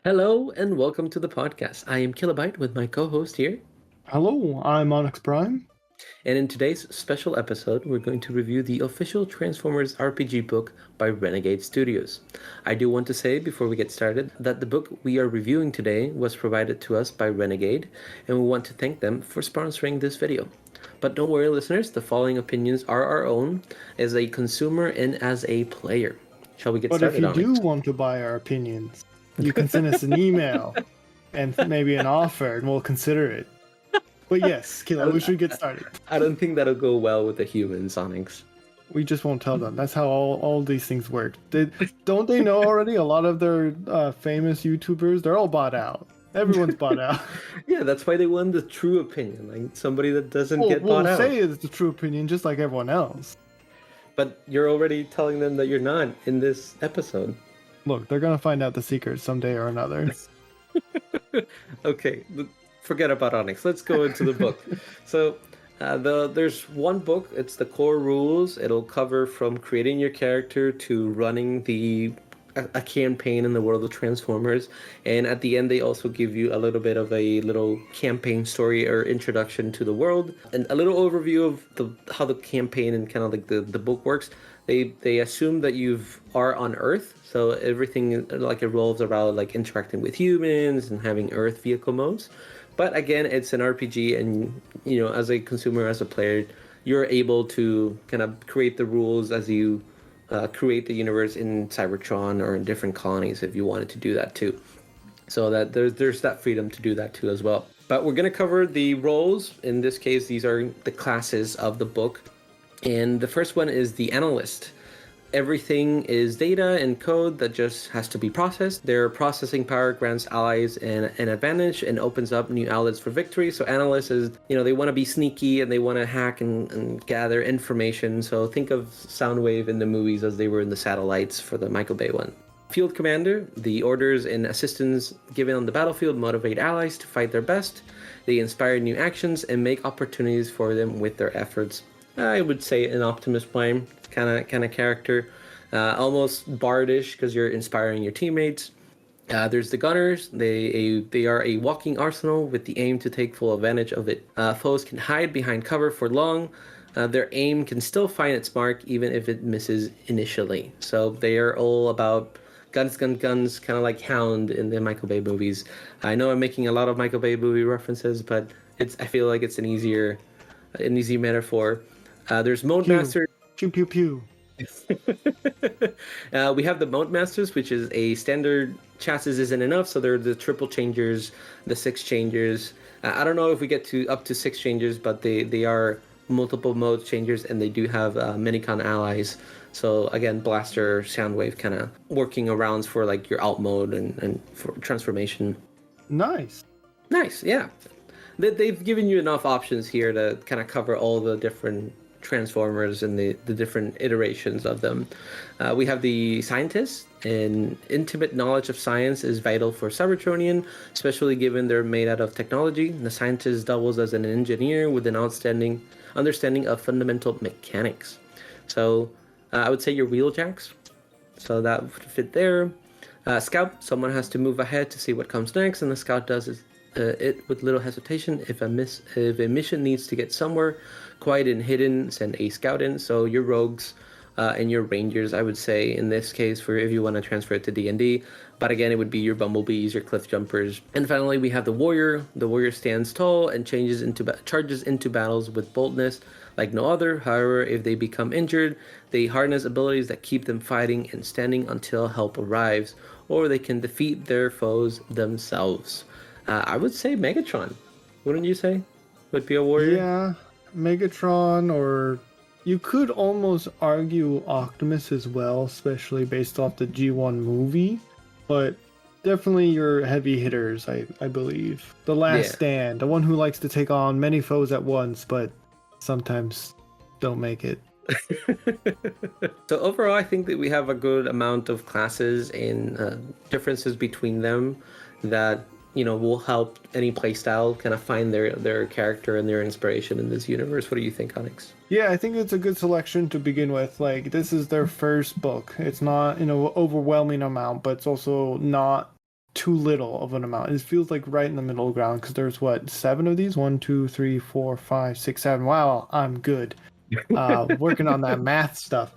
Hello and welcome to the podcast. I am Killobyte with my co-host here, Hello, I'm Onyx Prime. and in today's special episode, we're going to review the official Transformers RPG book by Renegade Studios. I do want to say before we get started that the book we are reviewing today was provided to us by Renegade, and we want to thank them for sponsoring this video. But don't worry, listeners, the following opinions are our own as a consumer and as a player. Shall we get But if started you on it? do want to buy our opinions, you can send us an email and maybe an offer, and we'll consider it. But yes, Kilo, we should get started. I don't think that'll go well with the humans, Onyx. We just won't tell them. That's how all these things work. Don't they know already? A lot of their famous YouTubers, they're all bought out. Everyone's bought out. Yeah, that's why they want the true opinion, like somebody that doesn't get We'll bought out. say it's the true opinion, just like everyone else. But you're already telling them that you're not in this episode. Look, they're gonna find out the secret someday or another. Okay, forget about Onyx. Let's go into the book. So, there's one book. It's the core rules. It'll cover from creating your character to running a campaign in the world of Transformers, and at the end they also give you a little bit of a little campaign story or introduction to the world and a little overview of how the campaign and kind of like the book works. They assume that you are on Earth, so everything like revolves around like interacting with humans and having Earth vehicle modes. But again, it's an RPG, and as a consumer, as a player, you're able to kind of create the rules as you create the universe in Cybertron or in different colonies if you wanted to do that too. So that there's that freedom to do that too as well. But we're going to cover the roles. In this case, these are the classes of the book. And the first one is the analyst. Everything is data and code that just has to be processed. Their processing power grants allies an advantage and opens up new outlets for victory. So analysts is, they want to be sneaky and they want to hack and gather information. So think of Soundwave in the movies as they were in the satellites for the Michael Bay one. Field commander, the orders and assistance given on the battlefield motivate allies to fight their best. They inspire new actions and make opportunities for them with their efforts. I would say an Optimus Prime kind of character, almost bardish because you're inspiring your teammates. There's the gunners. They are a walking arsenal with the aim to take full advantage of it. Foes can hide behind cover for long. Their aim can still find its mark even if it misses initially. So they are all about guns, guns, kind of like Hound in the Michael Bay movies. I know I'm making a lot of Michael Bay movie references, but I feel like it's an easy metaphor. There's Mode Master. Pew pew pew. We have the Mode Masters, which is a standard chassis isn't enough, so they're the triple changers, the six changers. I don't know if we get to up to six changers, but they are multiple mode changers, and they do have minicon allies. So again, Blaster, Soundwave, kind of working arounds for like your alt mode and for transformation. Nice, yeah. They've given you enough options here to kind of cover all the different Transformers and the different iterations of them. We have the scientists, and intimate knowledge of science is vital for Cybertronian, especially given they're made out of technology. The scientist doubles as an engineer with an outstanding understanding of fundamental mechanics. So I would say your wheeljacks. So that would fit there. Scout, someone has to move ahead to see what comes next, and the scout does it with little hesitation. If a mission needs to get somewhere quiet and hidden, send a scout in. So your rogues and your rangers, I would say in this case, for if you want to transfer it to D&D. But again, it would be your bumblebees, your cliff jumpers. And finally, we have the warrior. The warrior stands tall and charges into battles with boldness like no other. However, if they become injured, they harness abilities that keep them fighting and standing until help arrives, or they can defeat their foes themselves. I would say Megatron. Wouldn't you say? Would be a warrior? Yeah, Megatron, or you could almost argue Optimus as well, especially based off the G1 movie. But definitely your heavy hitters, I believe. The Last Stand, the one who likes to take on many foes at once, but sometimes don't make it. So overall, I think that we have a good amount of classes and differences between them that will help any playstyle kind of find their character and their inspiration in this universe. What do you think, Onyx? Yeah, I think it's a good selection to begin with. Like, this is their first book. It's not, overwhelming amount, but it's also not too little of an amount. It feels like right in the middle ground because there's what, 7 of these? 1, 2, 3, 4, 5, 6, 7. Wow, I'm good. Working on that math stuff.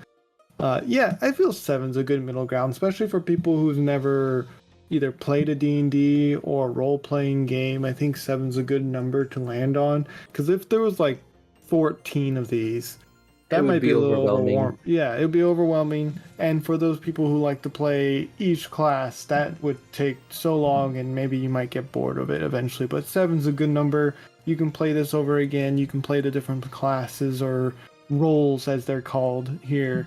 Yeah, I feel 7's a good middle ground, especially for people who've never either played a D&D or role-playing game. I think 7's a good number to land on. Because if there was like 14 of these, It that would might be be a little overwhelming. Yeah, it would be overwhelming. And for those people who like to play each class, that would take so long and maybe you might get bored of it eventually. But 7's a good number. You can play this over again. You can play the different classes or roles, as they're called here,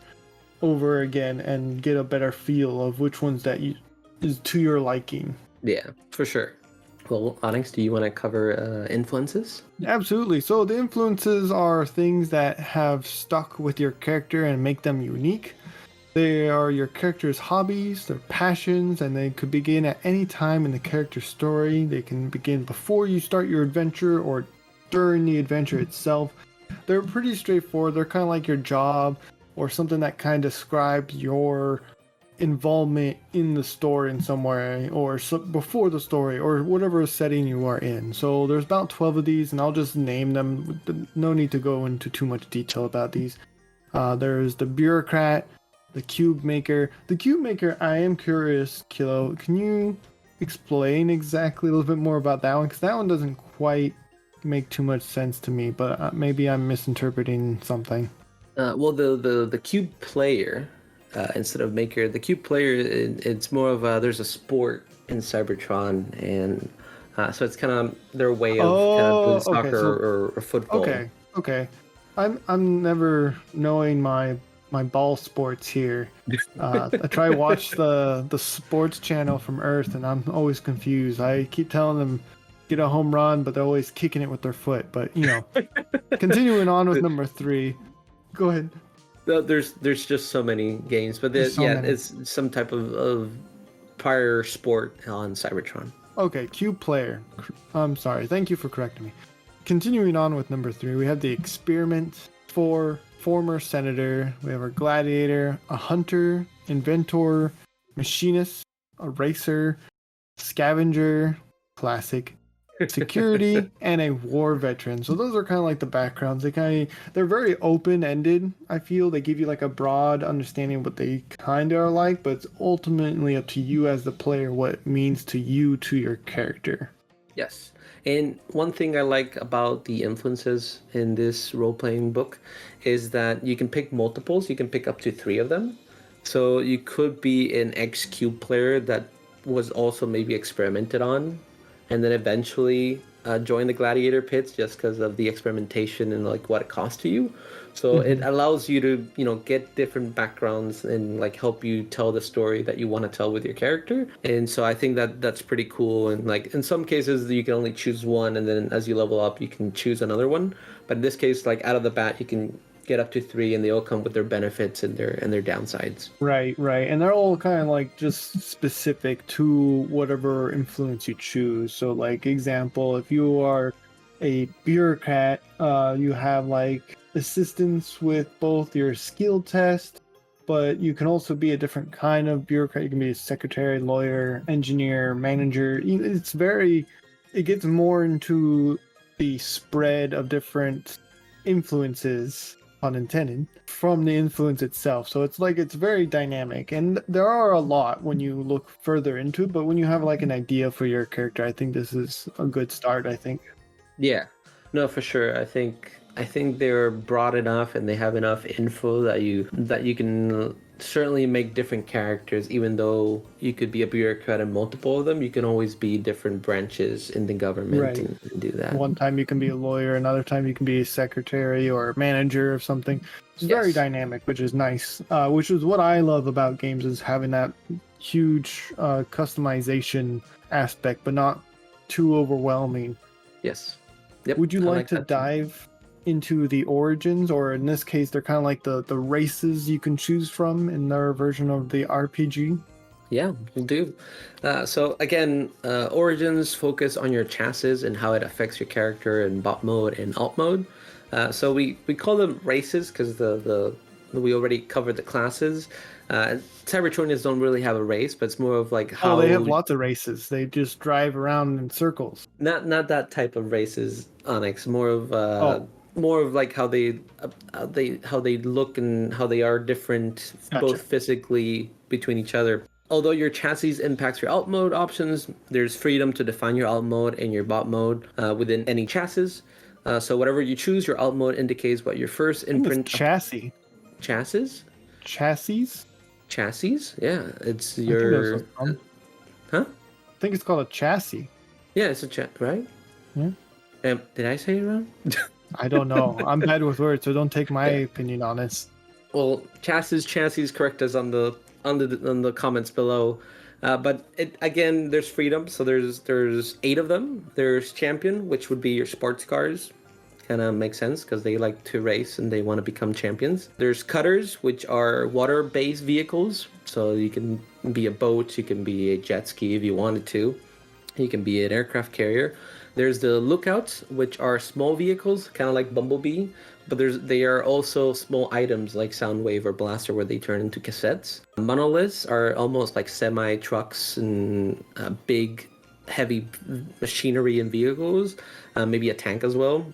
over again and get a better feel of which ones that is to your liking. Yeah, for sure. Well, Onyx, do you want to cover influences? Absolutely. So the influences are things that have stuck with your character and make them unique. They are your character's hobbies, their passions, and they could begin at any time in the character's story. They can begin before you start your adventure or during the adventure itself. They're pretty straightforward. They're kind of like your job or something that kind of describes your involvement in the story in some way or before the story or whatever setting you are in. So there's about 12 of these and I'll just name them. No need to go into too much detail about these. There's the bureaucrat, the cube maker. The cube maker, I am curious, Kilo, can you explain exactly a little bit more about that one? Because that one doesn't quite make too much sense to me, but maybe I'm misinterpreting something. Well, the cube player, instead of maker, the cube player, it's more of there's a sport in Cybertron, and so it's kind of their way of kind of doing soccer okay, so, or football. Okay. I'm never knowing my ball sports here. I try to watch the sports channel from Earth, and I'm always confused. I keep telling them get a home run, but they're always kicking it with their foot. But continuing on with number 3. Go ahead. There's just so many games, but Many. it's some type of prior sport on Cybertron. Okay, cube player. I'm sorry. Thank you for correcting me. Continuing on with number 3, we have the experiment for former senator. We have our gladiator, a hunter, inventor, machinist, a racer, scavenger, classic, security, and a war veteran. So those are kind of like the backgrounds. They're very open-ended. I feel they give you like a broad understanding of what they kind of are like, but it's ultimately up to you as the player what it means to you, to your character. Yes. And one thing I like about the influences in this role-playing book is that you can pick multiples. You can pick up to 3 of them. So you could be an X-Cube player that was also maybe experimented on, and then eventually join the gladiator pits just because of the experimentation and like what it costs to you. So it allows you to get different backgrounds and like help you tell the story that you want to tell with your character. And so I think that that's pretty cool. And like in some cases you can only choose one, and then as you level up you can choose another one. But in this case, like out of the bat, you can get up to 3, and they all come with their benefits and their downsides. Right. And they're all kind of like just specific to whatever influence you choose. So like example, if you are a bureaucrat, you have like assistance with both your skill test, but you can also be a different kind of bureaucrat. You can be a secretary, lawyer, engineer, manager. It gets more into the spread of different influences, pun intended, from the influence itself. So it's very dynamic, and there are a lot when you look further into it, but when you have like an idea for your character, I think this is a good start, I think. Yeah, no, for sure. I think they're broad enough and they have enough info that you can certainly make different characters. Even though you could be a bureaucrat in multiple of them, you can always be different branches in the government Right. and do that. One time you can be a lawyer, another time you can be a secretary or a manager of something. It's very Yes. dynamic, which is nice. Which is what I love about games, is having that huge customization aspect, but not too overwhelming. Yes. Yep. Would you I like to that too. dive into the origins, or in this case, they're kind of like the races you can choose from in their version of the RPG? Yeah, we'll do. So again, Origins focus on your chassis and how it affects your character in bot mode and alt mode. So we call them races because we already covered the classes. Cybertronians don't really have a race, but it's more of like how Oh, they have lots of races. They just drive around in circles. not that type of races, Onyx. Oh, More of like how they look and how they are different, both gotcha. physically between each other. Although your chassis impacts your alt mode options, there's freedom to define your alt mode and your bot mode within any chassis. So whatever you choose, your alt mode indicates what your first I think it's imprint chassis. chassis. Chassis? Chassis, yeah, it's I think that's your what it's called. huh? I think it's called a chassis. Yeah, it's a chat, right? Yeah. Did I say it wrong? I don't know. I'm bad with words, so don't take my opinion on this. Well, chassis, correct us on the comments below. But it again, there's freedom. So there's 8 of them. There's champion, which would be your sports cars. Kind of makes sense because they like to race and they want to become champions. There's cutters, which are water-based vehicles. So you can be a boat, you can be a jet ski if you wanted to. You can be an aircraft carrier. There's the lookouts, which are small vehicles, kind of like Bumblebee, but they are also small items like Soundwave or Blaster, where they turn into cassettes. Monoliths are almost like semi trucks and big, heavy machinery and vehicles, maybe a tank as well.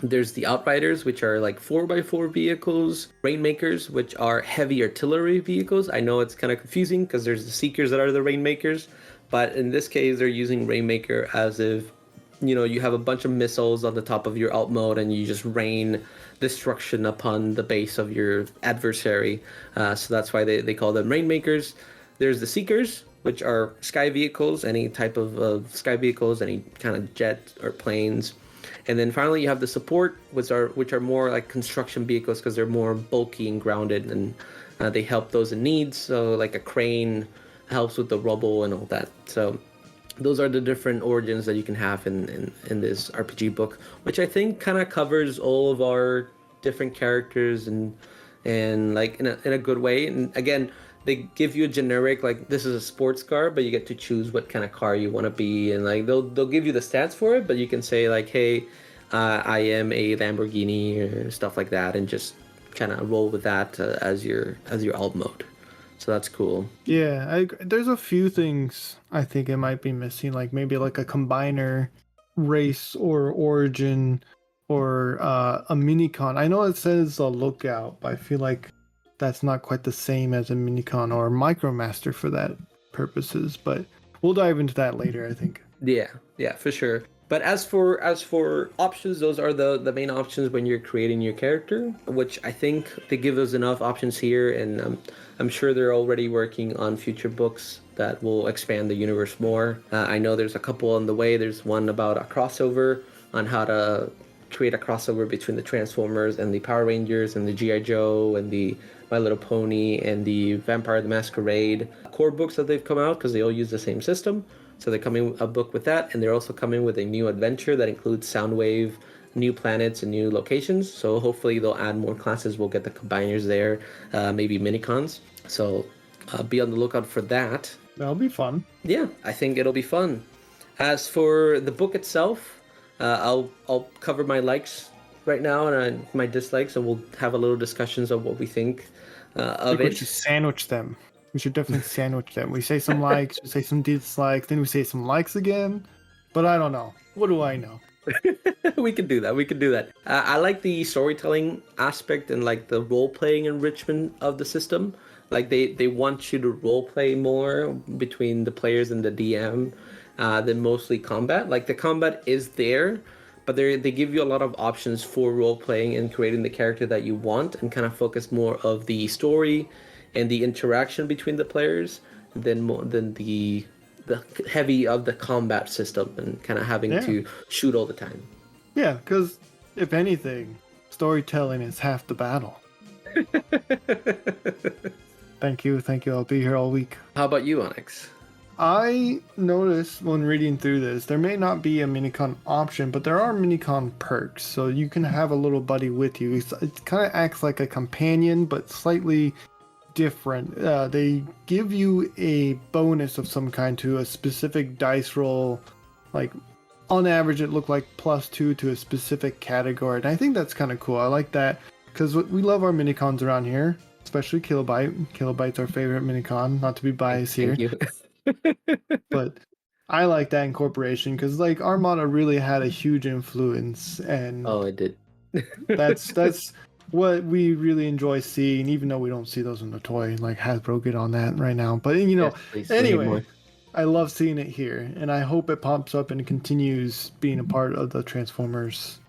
There's the Outriders, which are like 4x4 vehicles. Rainmakers, which are heavy artillery vehicles. I know it's kind of confusing because there's the Seekers that are the Rainmakers, but in this case, they're using Rainmaker as if, you have a bunch of missiles on the top of your alt mode and you just rain destruction upon the base of your adversary. So that's why they call them Rainmakers. There's the Seekers, which are sky vehicles, any type of sky vehicles, any kind of jet or planes. And then finally, you have the support, which are more like construction vehicles because they're more bulky and grounded, and they help those in need. So like a crane helps with the rubble and all that. So those are the different origins that you can have in this RPG book, which I think kind of covers all of our different characters and like in a good way. And again, they give you a generic, like, this is a sports car, but you get to choose what kind of car you want to be, and like they'll give you the stats for it, but you can say like, hey, I am a Lamborghini or stuff like that, and just kind of roll with that as your alt mode. So that's cool. Yeah, there's a few things I think it might be missing, like maybe like a combiner race or origin or a minicon. I know it says a lookout, but I feel like that's not quite the same as a minicon or a micromaster for that purposes, but we'll dive into that later, I think. Yeah, for sure. But as for options, those are the main options when you're creating your character, which I think they give us enough options here, and I'm sure they're already working on future books that will expand the universe more. I know there's a couple on the way. There's one about a crossover on how to create a crossover between the Transformers and the Power Rangers and the G.I. Joe and the My Little Pony and the Vampire the Masquerade core books that they've come out, because they all use the same system. So they're coming a book with that, and they're also coming with a new adventure that includes Soundwave, new planets, and new locations. So hopefully they'll add more classes. We'll get the combiners there, maybe minicons. So be on the lookout for that. That'll be fun. Yeah, I think it'll be fun. As for the book itself, I'll cover my likes right now and my dislikes, and we'll have a little discussions of what we think of it. We should sandwich them. We should definitely sandwich them. We say some likes, we say some dislikes, then we say some likes again. But I don't know. What do I know? We can do that. I like the storytelling aspect and like the role-playing enrichment of the system. Like they want you to role-play more between the players and the DM than mostly combat. Like the combat is there, but they give you a lot of options for role-playing and creating the character that you want, and kind of focus more of the story and the interaction between the players than the heavy of the combat system and kind of having to shoot all the time. Yeah, because if anything, storytelling is half the battle. Thank you. I'll be here all week. How about you, Onyx? I noticed when reading through this, there may not be a minicon option, but there are minicon perks. So you can have a little buddy with you. It kind of acts like a companion, but slightly different. They give you a bonus of some kind to a specific dice roll. Like on average, it looked like +2 to a specific category. And I think that's kind of cool. I like that, because we love our minicons around here, especially Killobyte. Killobyte's our favorite minicon. Not to be biased here, Thank you. but I like that incorporation because like Armada really had a huge influence, and Oh, I did. that's what we really enjoy seeing, even though we don't see those in the toy. Like Hasbro, get on that right now. But Yes, please. We need anyway, more. I love seeing it here, and I hope it pops up and continues being a part of the Transformers.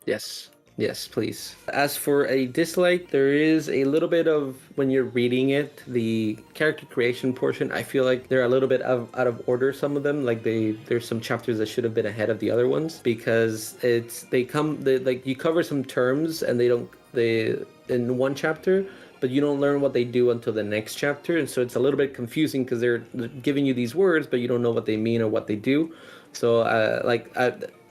Yes. Yes, please. As for a dislike, there is a little bit of when you're reading it, the character creation portion. I feel like they're a little bit out of order. Some of them, like there's some chapters that should have been ahead of the other ones because like you cover some terms and they in one chapter, but you don't learn what they do until the next chapter, and so it's a little bit confusing because they're giving you these words, but you don't know what they mean or what they do. So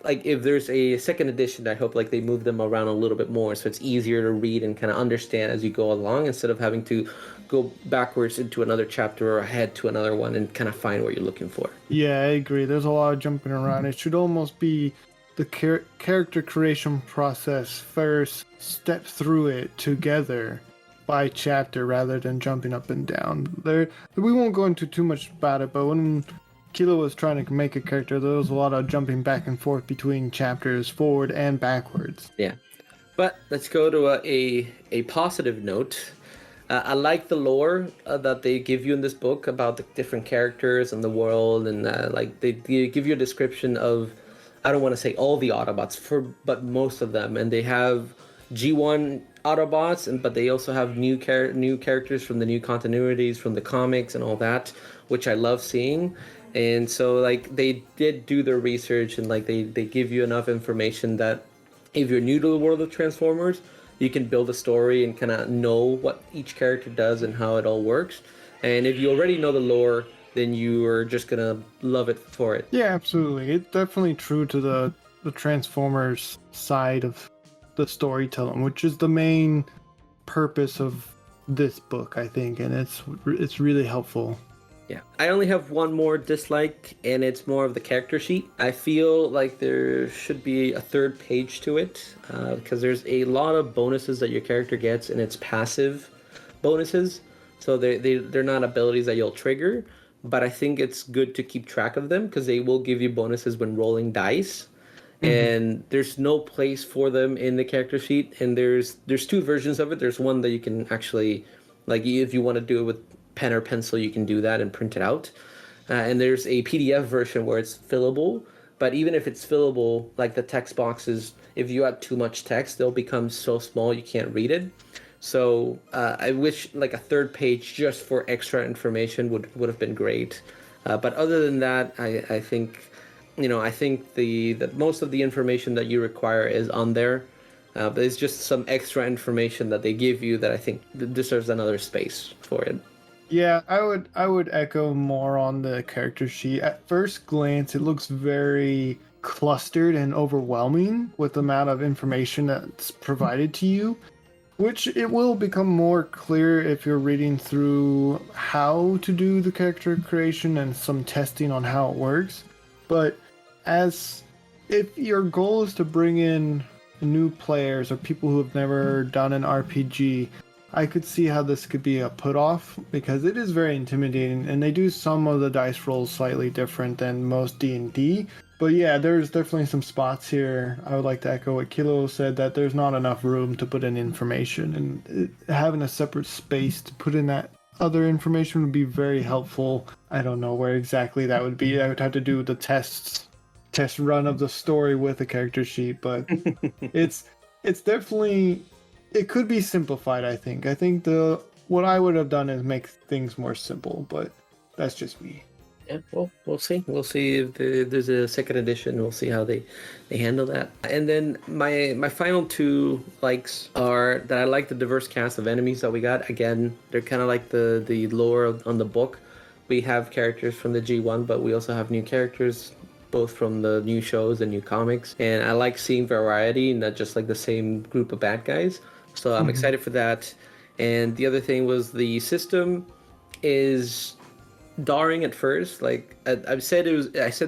like if there's a second edition, I hope like they move them around a little bit more so it's easier to read and kind of understand as you go along instead of having to go backwards into another chapter or ahead to another one and kind of find what you're looking for. Yeah, I agree. There's a lot of jumping around. It should almost be the character creation process first, step through it together by chapter rather than jumping up and down. We won't go into too much about it, but when Kilo was trying to make a character, there was a lot of jumping back and forth between chapters, forward and backwards. Yeah. But let's go to a positive note. I like the lore that they give you in this book about the different characters and the world, and like they give you a description of, I don't want to say all the Autobots, but most of them, and they have G1 Autobots, but they also have new characters from the new continuities from the comics and all that, which I love seeing. And so like they did do their research, and like they give you enough information that if you're new to the world of Transformers, you can build a story and kind of know what each character does and how it all works. And if you already know the lore, then you are just gonna love it for it. Yeah, absolutely. It's definitely true to the Transformers side of the storytelling, which is the main purpose of this book, I think, and it's really helpful. Yeah, I only have one more dislike, and it's more of the character sheet. I feel like there should be a third page to it because there's a lot of bonuses that your character gets, and it's passive bonuses. So they're not abilities that you'll trigger, but I think it's good to keep track of them because they will give you bonuses when rolling dice. And there's no place for them in the character sheet, and there's two versions of it. There's one that you can actually, like, if you want to do it with pen or pencil, you can do that and print it out. And there's a PDF version where it's fillable, but even if it's fillable, like the text boxes, if you add too much text, they'll become so small you can't read it. So I wish like a third page just for extra information would have been great. But other than that, I think, I think that most of the information that you require is on there. But it's just some extra information that they give you that I think deserves another space for it. Yeah, I would echo more on the character sheet. At first glance, it looks very clustered and overwhelming with the amount of information that's provided to you, which it will become more clear if you're reading through how to do the character creation and some testing on how it works. But if your goal is to bring in new players or people who have never done an RPG, I could see how this could be a put off because it is very intimidating, and they do some of the dice rolls slightly different than most D&D. But yeah, there's definitely some spots here. I would like to echo what Kilo said, that there's not enough room to put in information, and having a separate space to put in that other information would be very helpful. I don't know where exactly that would be. I would have to do the test run of the story with a character sheet, but it's definitely, it could be simplified. I think what I would have done is make things more simple, but that's just me. Yeah, well, we'll see. We'll see if there's a second edition. We'll see how they handle that. And then my final two likes are that I like the diverse cast of enemies that we got. Again, they're kind of like the lore on the book. We have characters from the G1, but we also have new characters, both from the new shows and new comics. And I like seeing variety, not just like the same group of bad guys. So I'm excited for that. And the other thing was the system is jarring at first. Like I said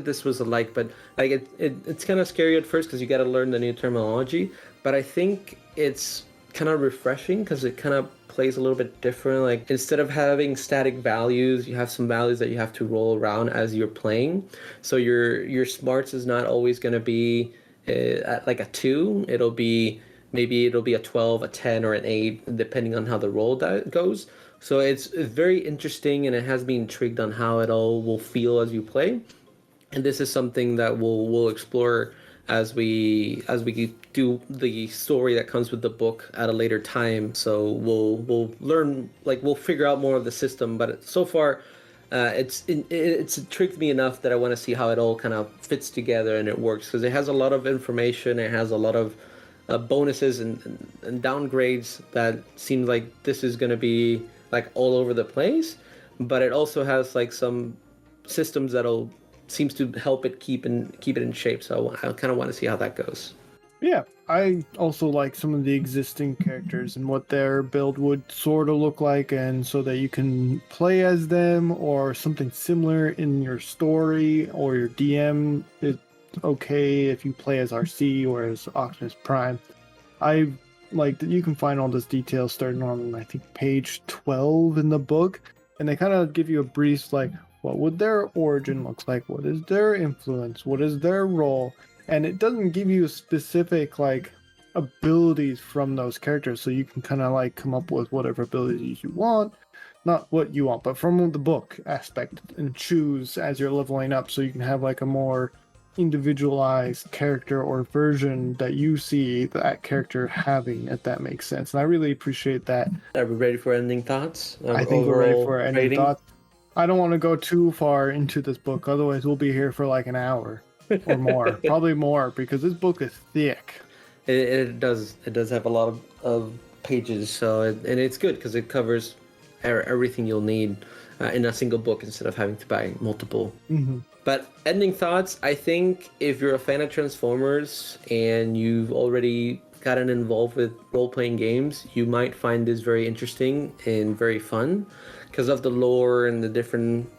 this was a like, but like it's kind of scary at first because you got to learn the new terminology. But I think it's kind of refreshing because it kind of plays a little bit different. Like instead of having static values, you have some values that you have to roll around as you're playing. So your smarts is not always going to be at like a 2. It'll be a 12, a 10, or an 8, depending on how the roll goes. So it's very interesting, and it has me intrigued on how it all will feel as you play. And this is something that we'll explore as we do the story that comes with the book at a later time. So we'll learn, like we'll figure out more of the system. But so far, it's intrigued me enough that I want to see how it all kind of fits together and it works, because it has a lot of information. It has a lot of bonuses and downgrades that seems like this is going to be like all over the place. But it also has like some systems that'll seems to help it keep it in shape. So I kind of want to see how that goes. Yeah, I also like some of the existing characters and what their build would sort of look like, and so that you can play as them or something similar in your story, or your DM is okay if you play as RC or as Optimus Prime. I like that you can find all this detail starting on, I think, page 12 in the book, and they kind of give you a brief, like, what would their origin look like? What is their influence? What is their role? And it doesn't give you specific like abilities from those characters, so you can kind of like come up with whatever abilities you want, not what you want, but from the book aspect, and choose as you're leveling up, so you can have like a more individualized character or version that you see that character having, if that makes sense. And I really appreciate that. Are we ready for ending thoughts? I think we're ready for ending rating? thoughts. I don't want to go too far into this book, otherwise we'll be here for like an hour or more. Probably more, because this book is thick. It does have a lot of pages, so and it's good because it covers everything you'll need in a single book instead of having to buy multiple. Mm-hmm. But ending thoughts, I think if you're a fan of Transformers and you've already gotten involved with role-playing games, you might find this very interesting and very fun because of the lore and the different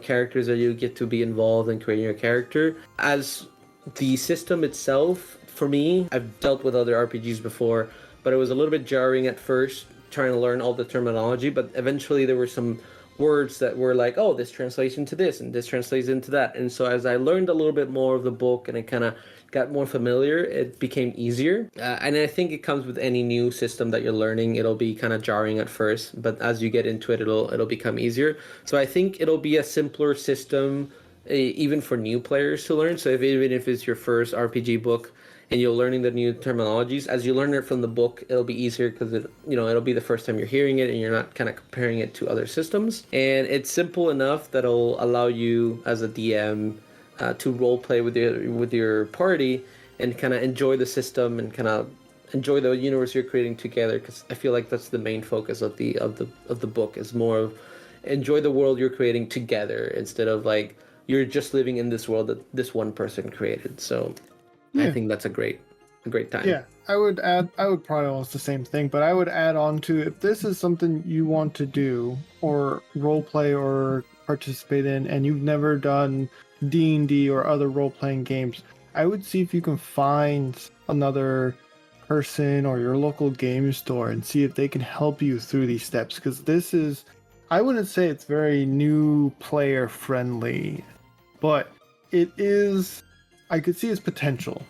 characters that you get to be involved in creating your character. As the system itself, for me, I've dealt with other RPGs before, but it was a little bit jarring at first trying to learn all the terminology, but eventually there were some words that were like, oh, this translates into this and this translates into that. And so as I learned a little bit more of the book and I kind of got more familiar, it became easier. And I think it comes with any new system that you're learning. It'll be kind of jarring at first, but as you get into it, it'll become easier. So I think it'll be a simpler system, even for new players to learn. So even if it's your first RPG book and you're learning the new terminologies, as you learn it from the book, it'll be easier because it'll be the first time you're hearing it and you're not kind of comparing it to other systems. And it's simple enough that it'll allow you as a DM to role play with your party and kind of enjoy the system and kind of enjoy the universe you're creating together. Because I feel like that's the main focus of the book, is more of enjoy the world you're creating together instead of like you're just living in this world that this one person created. So yeah. I think that's a great time. Yeah, I would probably almost the same thing, but I would add on to, if this is something you want to do or role play or participate in, and you've never done D&D or other role-playing games, I would see if you can find another person or your local game store and see if they can help you through these steps, because this is, I wouldn't say it's very new player friendly, but it is, I could see its potential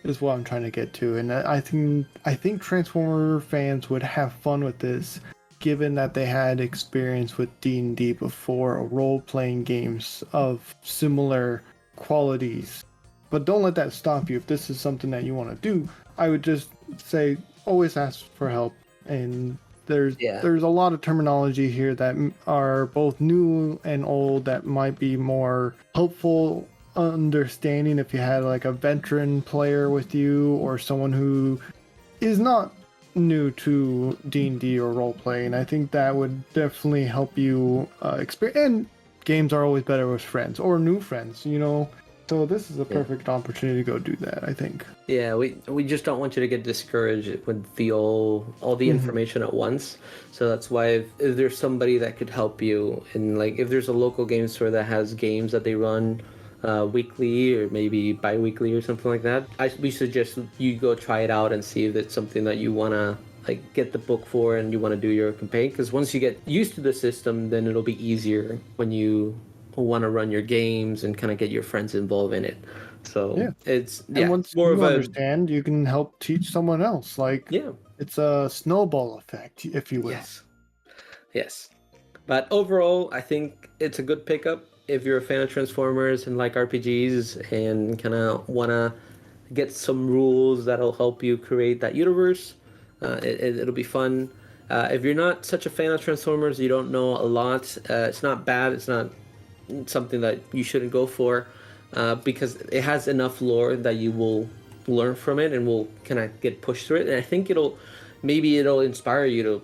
is what I'm trying to get to. And I think Transformer fans would have fun with this, given that they had experience with D&D before, or role-playing games of similar qualities. But don't let that stop you. If this is something that you want to do, I would just say always ask for help. And there's a lot of terminology here that are both new and old that might be more helpful understanding if you had like a veteran player with you or someone who is not new to D&D or role-playing. I think that would definitely help you experience. And games are always better with friends or new friends, So this is a perfect opportunity to go do that, I think. Yeah, we just don't want you to get discouraged with all the information at once. So that's why if there's somebody that could help you, and like if there's a local game store that has games that they run weekly or maybe bi-weekly or something like that, we suggest you go try it out and see if it's something that you want to like get the book for and you want to do your campaign, because once you get used to the system, then it'll be easier when you want to run your games and kind of get your friends involved in it. So it's And once more you of a understand, you can help teach someone else. Like it's a snowball effect, if you will. Yes. But overall, I think it's a good pickup if you're a fan of Transformers and like RPGs and kind of want to get some rules that'll help you create that universe. It'll be fun. If you're not such a fan of Transformers, you don't know a lot, it's not bad. It's not something that you shouldn't go for, because it has enough lore that you will learn from it and will kind of get pushed through it. And I think it'll inspire you to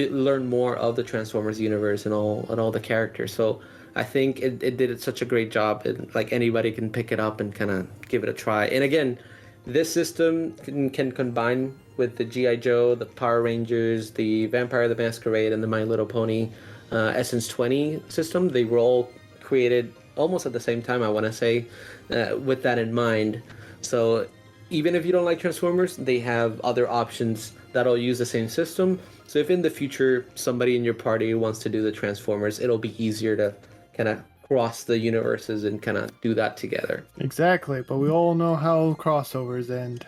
learn more of the Transformers universe and all the characters. So I think it did such a great job, and like anybody can pick it up and kind of give it a try. And again, this system can combine with the GI Joe, the Power Rangers, the Vampire the Masquerade, and the My Little Pony Essence 20 system. They were all created almost at the same time, I want to say, with that in mind. So even if you don't like Transformers, they have other options that'll use the same system. So if in the future somebody in your party wants to do the Transformers, it'll be easier to kind of cross the universes and kind of do that together. Exactly, but we all know how crossovers end.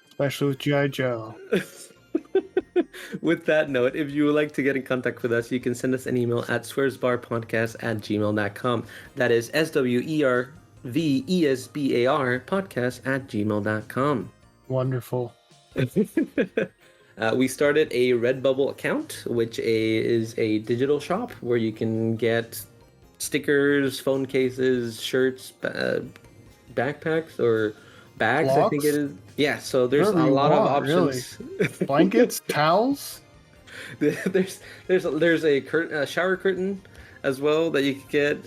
Especially with G.I. Joe. With that note, if you would like to get in contact with us, you can send us an email at swervesbarpodcast@gmail.com. That is SWERVESBAR podcast@gmail.com. Wonderful. We started a Redbubble account, which is a digital shop where you can get stickers, phone cases, shirts, backpacks, or bags. Blocks? I think it is. Yeah, so there's Whatever a you lot of want, options. Really. Blankets, towels. There's a shower curtain as well that you can get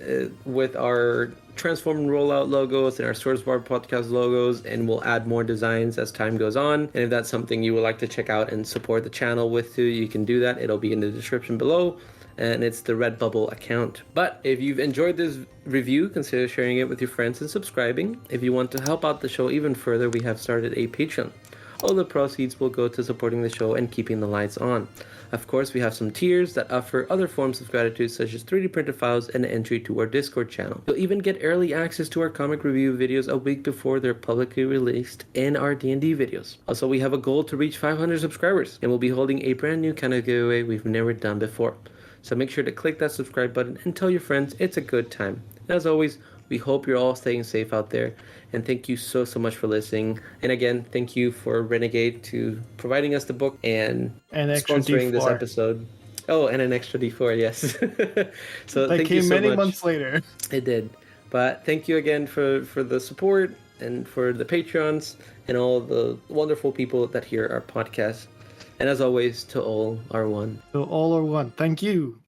with our Transform Rollout logos and our Source Bar Podcast logos, and we'll add more designs as time goes on. And if that's something you would like to check out and support the channel with too, you can do that. It'll be in the description below, and it's the Redbubble account. But if you've enjoyed this review, consider sharing it with your friends and subscribing. If you want to help out the show even further, we have started a Patreon. All the proceeds will go to supporting the show and keeping the lights on. Of course, we have some tiers that offer other forms of gratitude, such as 3D printed files and entry to our Discord channel. You'll even get early access to our comic review videos a week before they're publicly released, and our D&D videos. Also, we have a goal to reach 500 subscribers, and we'll be holding a brand new kind of giveaway we've never done before. So make sure to click that subscribe button and tell your friends it's a good time. And as always, we hope you're all staying safe out there, and thank you so much for listening. And again, thank you for Renegade to providing us the book and sponsoring this episode. Oh, and an extra D4, yes. So that thank came you so many much. months later. It did, but thank you again for the support and for the Patreons and all the wonderful people that hear our podcast. And as always, to all are one. So all are one. Thank you.